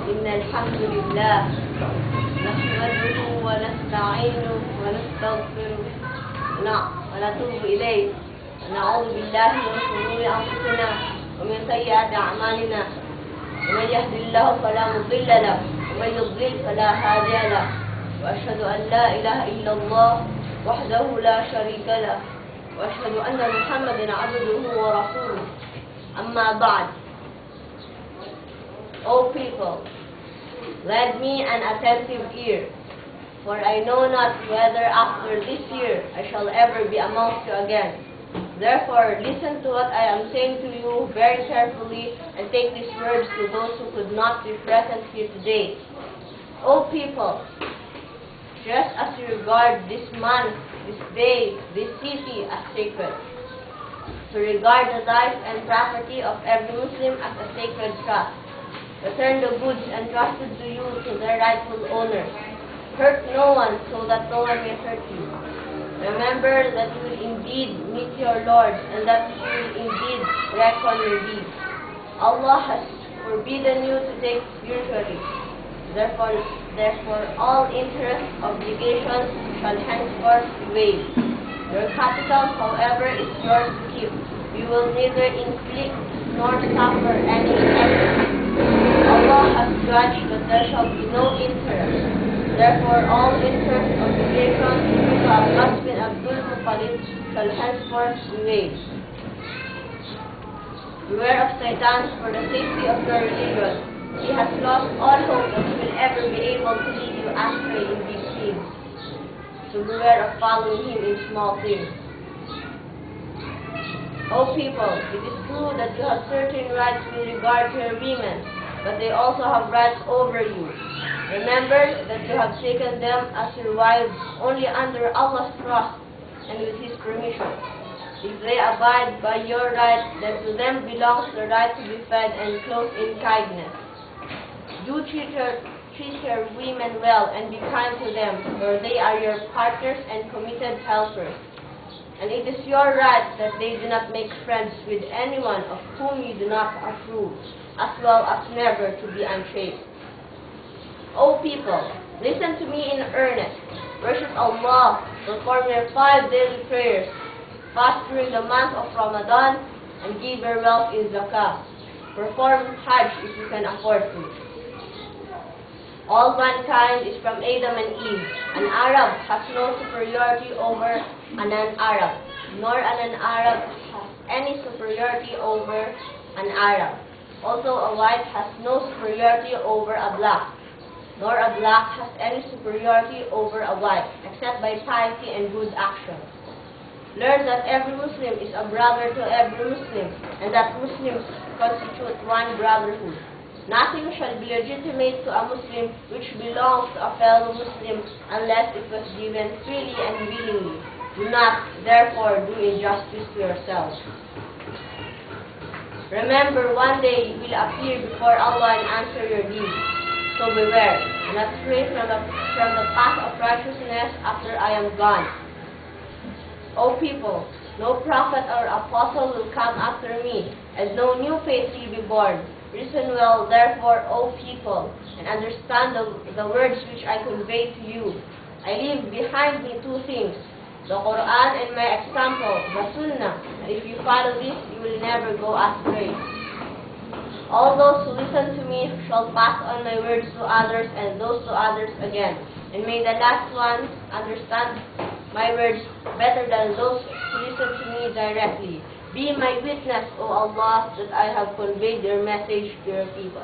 إن الحمد لله نحمده ونستعينه ونستغفره ونتوب إليه ونعوذ بالله من شرور أنفسنا ومن سيئات أعمالنا ومن يهد الله فلا مضل له ومن يضلل فلا هادي له وأشهد أن لا إله إلا الله وحده لا شريك له وأشهد أن محمدا عبده ورسوله أما بعد. O people, lend me an attentive ear, for I know not whether after this year I shall ever be amongst you again. Therefore, listen to what I am saying to you very carefully, and take these words to those who could not be present here today. O people, just as you regard this month, this day, this city as sacred, to regard the life and property of every Muslim as a sacred trust. Return the goods entrusted to you to their rightful owners. Hurt no one so that no one may hurt you. Remember that you will indeed meet your Lord, and that you will indeed reckon your deeds. Allah has forbidden you to take usury. Therefore, all interest obligations shall henceforth be waived. Your capital, however, is yours to keep. You will neither inflict nor suffer any injury. Allah has judged that there shall be no interest. Therefore, all interest obligations to Abbas bin Abdul Muttalib shall henceforth be waived. Beware of Satan for the safety of your religion. He has lost all hope that he will ever be able to lead you astray in big things. So beware of following him in small things. O people, it is true that you have certain rights with regard to your women, but they also have rights over you. Remember that you have taken them as your wives only under Allah's trust and with His permission. If they abide by your right, then to them belongs the right to be fed and clothed in kindness. Do treat your women well and be kind to them, for they are your partners and committed helpers. And it is your right that they do not make friends with anyone of whom you do not approve, as well as never to be unchaste. O people, listen to me in earnest. Worship Allah, perform your 5 daily prayers, fast during the month of Ramadan, and give your wealth in zakah. Perform Hajj if you can afford to. All mankind is from Adam and Eve. An Arab has no superiority over an non-Arab, nor an Arab has any superiority over an Arab. Also, a white has no superiority over a black, nor a black has any superiority over a white, except by piety and good actions. Learn that every Muslim is a brother to every Muslim, and that Muslims constitute one brotherhood. Nothing shall be legitimate to a Muslim which belongs to a fellow Muslim unless it was given freely and willingly. Do not, therefore, do injustice to yourselves. Remember, one day you will appear before Allah and answer your deeds. So beware, and not stray from the path of righteousness after I am gone. O people, no prophet or apostle will come after me, and no new faith will be born. Listen well, therefore, O people, and understand the words which I convey to you. I leave behind me 2 things, the Quran and my example, the Sunnah, and if you follow this, you will never go astray. All those who listen to me shall pass on my words to others, and those to others again. And may the last ones understand my words better than those who listen to me directly. Be my witness, O Allah, that I have conveyed your message to your people.